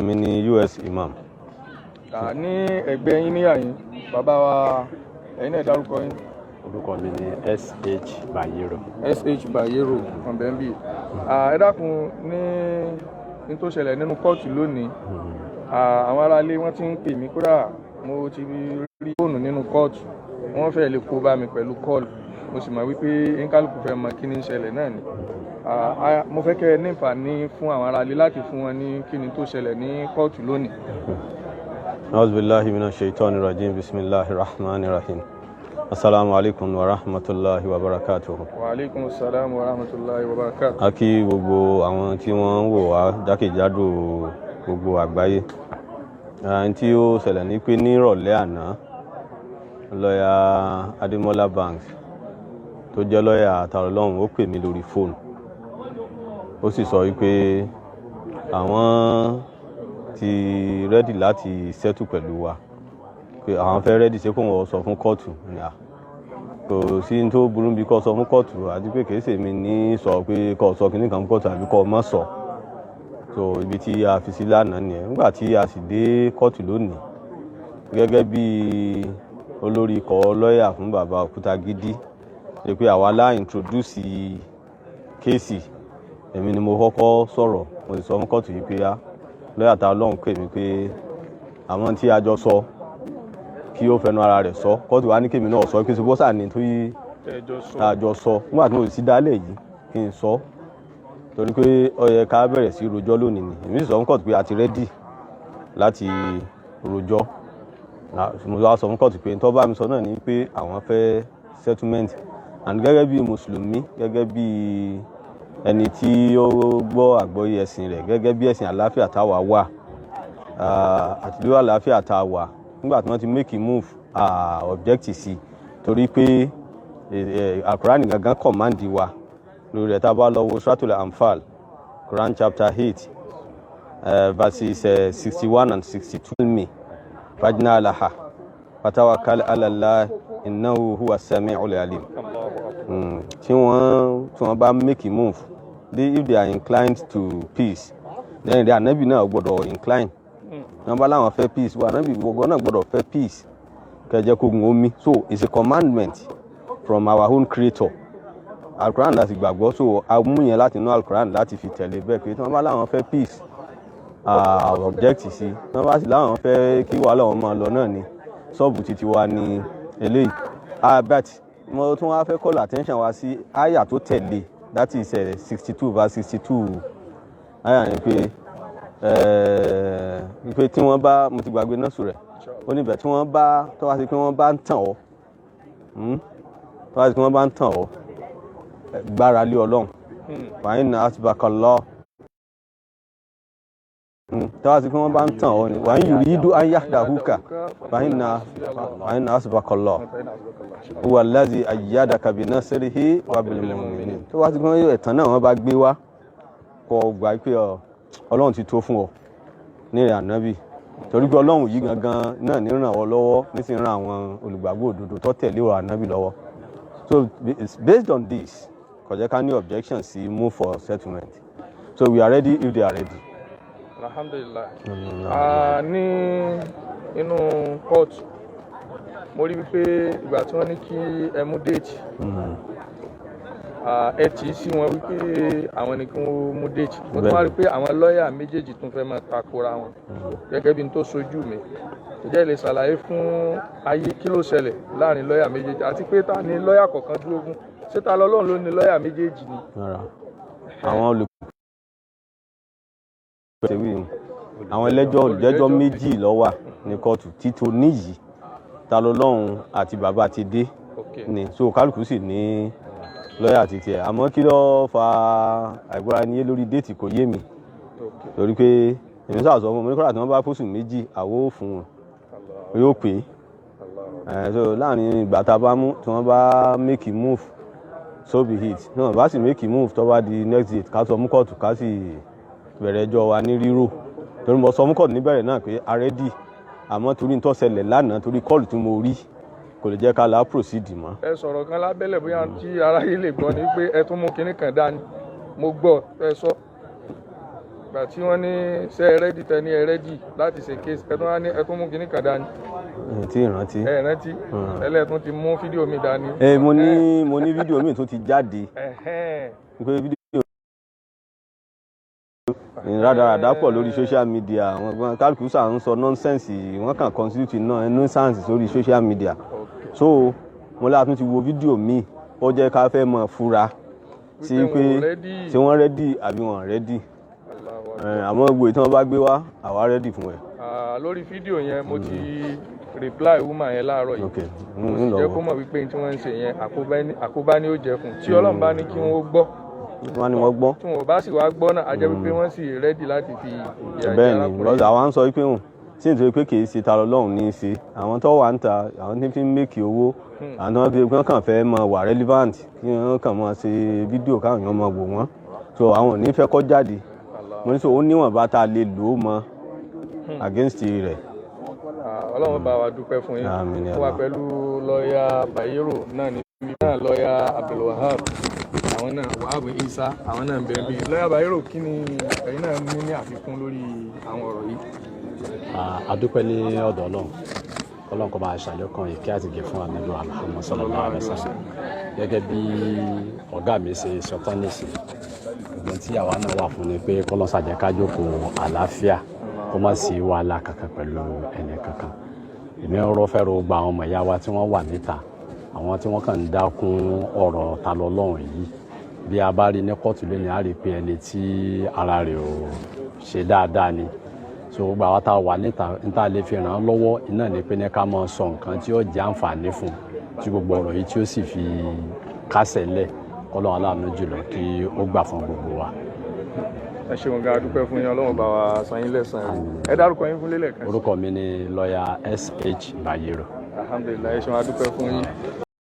mi ni US Imam. Ní ẹgbẹ́ yín níyà yín bàbá wa ẹ̀yin náà dárúkọ yín. Orúkọ mi ni SH Bayero. SH Bayero ọ̀bẹ̀nbí. Ẹ dákun ní tó ṣẹlẹ̀ nínú kóòtù lónìí. Àwọn aráalé wọ́n ti ń pè mí kódà mo ti rí fóònù nínú kóòtù wọ́n fẹ́ lè kó bá mi pẹ̀lú kọ́ọ̀lù mo sì mọ̀ wípé nkálukú fẹ́ mọ kí ni ń ṣẹlẹ̀ náà ni. Mo fẹ́ kẹ́ ẹ ní ìfàní fún àwọn aráalé láti fún wọn ní kí ni tó ṣẹlẹ̀ ní kóòtù lónìí. A'udhu billahi minash shaitani rajim. Bismillahir rahmanir rahim. Assalamu alaikum wa rahmatullahi wa barakatuh. Wa alaikum assalam wa rahmatullahi wa barakatuh. A kí gbogbo àwọn tí wọ́n ń wò wá jákèjádò gbogbo àgbáyé. Ẹni tí ó ṣẹlẹ̀ ní pé ní ìrọ̀lẹ́ àná lọ́yà Adémọ́lá Banks tó jẹ́ lọ́yà àtàrọlọ́hùn ó pè mí lórí fóònù. Ó sì sọ wípé àwọn ti rẹ́dì láti settle pẹ̀lú wa. Pé àwọn fẹ́ rẹ́dì ṣé kó wọ́n sọ fún kóòtù. Kò sí ní tó burú bí kò sọ fún kóòtù àti pé kìí ṣèmi ní sọ pé kò sọ kíní kan fún kóòtù àbí kò má sọ. So ibi tí a fi sí lánàá nìyẹn. Nígbà tí a sì dé kóòtù lónìí gẹ́gẹ́ bí olórí ikọ̀ lọ́yà fún bàbá Òkútagídí ṣe pé àwa la introduce kéèsì. Èmi ni mo kọ́kọ́ sọ̀rọ̀ mo sì sọ fún kóòtù yìí pé lọ́yà ta Ọlọ́run pè mí pé àwọn tí a jọ sọ kí ó fẹnu ara rẹ̀ sọ. Kóòtù wa ní kémi náà sọ pé ṣe bọ́sà ni tó yí àjọ sọ nígbà tí mo sì dálẹ̀ yìí kí n sọ torí pé ó yẹ ká bẹ̀rẹ̀ sí rojọ́ lónìí ni. Èmi sì sọ fún kóòtù pé a ti rẹ́dì láti rojọ́. Mo wá sọ fún kóòtù pé tó bá mi sọ náà ni pé àwọn fẹ́ settlement and gẹ́gẹ́ bí mùsùlùmí gẹ́gẹ́ bí ẹni tí ó gbọ́ àgbọ́yé ẹ̀sìn rẹ̀ gẹ́gẹ́ bí ẹ̀sìn àlàáfíà táwa wà àti lórí àlàáfíà táwa nígbà tí wọ́n ti make a move objective sí torí pé Al-Qur'an gangan command wa lórí ẹ̀ tá a bá lọ wo Suratul Anfal Quran chapter 8 verses 61 and 62 mi fajna laha fatawakkal ala Allah innahu huwa sami'ul alim. Tí wọ́n bá make a move if they are inclined to peace then the Ànábì náà gbọ́dọ̀ incline. Wọ́n bá láwọn fẹ́ peace wa Ànábì gbogbo náà gbọ́dọ̀ fẹ́ peace kẹjẹ kógun omi. So it's a commandment from our own creator. Al-Quran láti gbàgbọ́ so a mú yẹn láti inú Al-Quran láti fi tẹ̀lé bẹ́ẹ̀ pé tí wọ́n bá láwọn fẹ́ peace object sí wọ́n bá sì láwọn fẹ́ kí wàhálà wọn máa lọ náà ni sọ́ọ̀bù títí wa ní eléyìí. Bet mo tún wá fẹ́ call attention wa sí àyà tó tẹ̀lé that is 62 verse 62 àyà yẹn pé tí wọ́n bá mo ti gbàgbé náà sùn rẹ̀ ó níbẹ̀ tí wọ́n bá tó wá sí pé wọ́n bá ń tàn ọ́ tó wá sí pé wọ́n bá ń tàn ọ́ gbára lé Ọlọ́run fàáyín náà asbakallah tó wá sí pé wọ́n bá ń tàn ọ́ ni wàá yìí yídú ayáhdahuka fàáyín náà asbakallah huwa allazi ayyadaka binasrihi wa bil mu'minin. Tó wá sí pé ẹ̀tàn náà wọ́n bá gbé wá kó gbà pé Ọlọ́run ti tó fún ọ ní ìrìn Ànábì torí pé Ọlọ́run yìí gangan náà ní ràn ọ́ lọ́wọ́ nísìnyí ràn àwọn olùgbàgbọ́ òdodo tó tẹ̀lé ọ̀rọ̀ Ànábì lọ́wọ́. So based on this kò jẹ́ ká ní objection sí move for settlement. So we are ready if they are ready. Alhamdulillah. Ní inú court mo rí wípé ìgbà tí wọ́n ní kí ẹ mú déètì ẹ tì í sí wọn wípé àwọn ni kí wọ́n mú déètì. Mo tún wá rí pé àwọn lọ́ọ̀yà méjèèjì tún fẹ́ máa takora wọn gẹ́gẹ́ bí n tó sojú mi. Ǹjẹ́ lè ṣàlàyé fún ayé kí ló ṣẹlẹ̀ láàrin lọ́ọ̀yà méjèèjì àti pé ta ni lọ́ọ̀yà kọ̀ọ̀kan dúró fún ṣé ta lọ́lọ́run ló ní lọ́ọ̀yà méjèèjì ni. Àwọn olùjẹ́jọ́ méjì ló wà ní kóòtù títò níyì ta lọ́lọ́run àti bàbá ti dé ni so kálukú sì ní lọ́yà títí ẹ̀ àmọ́ kí ló fa àìgbọ́ra níyé lórí déètì kò yé mi torí pé èmi sáà sọ fún mi kọ́ra tí wọ́n bá fóṣù méjì àwọ̀ fún wọn yóò pé so láàrin ìgbà tá a bá mú tí wọ́n bá make a move so be it tí wọ́n bá sì make a move tó bá di next date ká sọ mú kóòtù ká sì bẹ̀rẹ̀ ẹjọ́ wa ní rírò torí mo sọ mú kóòtù níbẹ̀rẹ̀ náà pé a ready àmọ́ torí ń tó ṣẹlẹ̀ lánàá torí kọ́ọ̀lù tí mo rí kò lè jẹ́ ká la proceed mọ́. Ẹ sọ̀rọ̀ kan lábẹ́lẹ̀ bóyá tí aráyé lè gbọ́ ni pé ẹ tún mú kinní kan dání mo gbọ́ ẹ sọ. ìgbà tí wọ́n ní ṣe ẹ rẹ́dì tẹ ní ẹ rẹ́dì láti ṣe case ẹ tún wá ní ẹ tún mú kinní kan dání. tí ìrántí. ẹ rántí ẹlẹ́tún ti mú fídíò mi dání. mo ní fídíò mi tó ti jáde pé fídíò rádaràdá pọ̀ lórí social media àwọn kálukú sà ń sọ nọ́nsẹ̀nsì wọ́n kàn constitute nọ́nsẹ̀nsì sórí social media so mo láti tún ti wo fídíò mi ó jẹ́ ká fẹ́ mọ̀ fura sí pé ṣé wọ́n rẹ́dì àbí wọ́n rẹ́dì àmọ́ gbogbo ìtàn bá gbé wá àwa rẹ́dì fún ẹ. lórí fídíò yẹn mo ti reply woman yẹn láàárọ̀ yìí mo sì jẹ́ kó mọ̀ wípé tí wọ́n ń ṣe yẹn àkóbá ni ó jẹ́ fún tí Ọlọ́run bá ní kí wọ́n gbọ́ wọ́n ní wọ́n gbọ́. tí wọ́n bá sì wá gbọ́ náà a jẹ́ wípé wọ́n sì rẹ́dì láti fi ìyà jẹ bẹ́ẹ̀ ni because àwa ń sọ wípé hùn sí nítorí pé kì í ṣe ta lọ́lọ́run ní í ṣe àwọn tó wà ń ta àwọn tí fi ń mèkì owó àwọn tó wọ́n kàn fẹ́ mọ wà relevant kí wọ́n kàn mọ ṣe fídíò káwọn èèyàn mọ wò wọ́n so àwọn ò ní fẹ́ kọ́ jáde mo ní sọ ó níwọ̀n bá ta lè lò ó mọ against rẹ̀. Ọlọ́run bá wa dúpẹ́ fún yín fún wa pẹ̀lú lọ́ọ̀yà Bayero náà ní ibi náà lọ́ọ̀yà Abdulwahab àwọn náà wàhábù Isa àwọn náà ń bẹ̀rẹ̀ bí lọ́ọ̀yà Bayero kí ni ẹ̀yin náà ní àfikún lórí àwọn ọ̀rọ̀ yìí. A dúpẹ́ ní ọ̀dọ̀ Ọlọ́run kó bá ṣàlékún ìkẹ́ àti ìgẹ̀ fún Ànábì Muhammad sallallahu alaihi wasallam gẹ́gẹ́ bí ọ̀gá mi ṣe sọtán nìsí ìgbọ́n tí àwa náà wà fún ni pé kọ́lọ́sà jẹ́ ká jókòó àlàáfíà kó má sí wàhálà kankan pẹ̀lú ẹnì kankan èmi ọ̀rọ̀ fẹ́ràn gba àwọn ọmọ ìyá wa tí wọ́n wà níta àwọn tí wọ́n kàn ń dákún ọ̀rọ̀ ta lọ́lọ́run yìí bí a bá rí ní kóòtù lónìí á rí pé ẹni tí ara rẹ̀ ò ṣe dáadáa ni so gbogbo àwọn tá a wà níta lè fi ràn án lọ́wọ́ iná ní pé ní ká máa sọ nǹkan tí ó jẹ́ àǹfààní fún tí gbogbo ọ̀rọ̀ yìí tí ó sì fi kásẹ̀ lẹ̀ kọ́lọ́ aláàánú jùlọ kí ó gbà fún gbogbo wa. ẹ ṣeun ga dúpẹ́ fún yín Ọlọ́run bá wa san yín lẹ́san ẹ dárúkọ yín fún lélẹ̀ kan. orúkọ mi ni lọ́ọ̀yà SH Bayero. alhamdulilayi ẹ ṣeun a dúpẹ́ fún yín.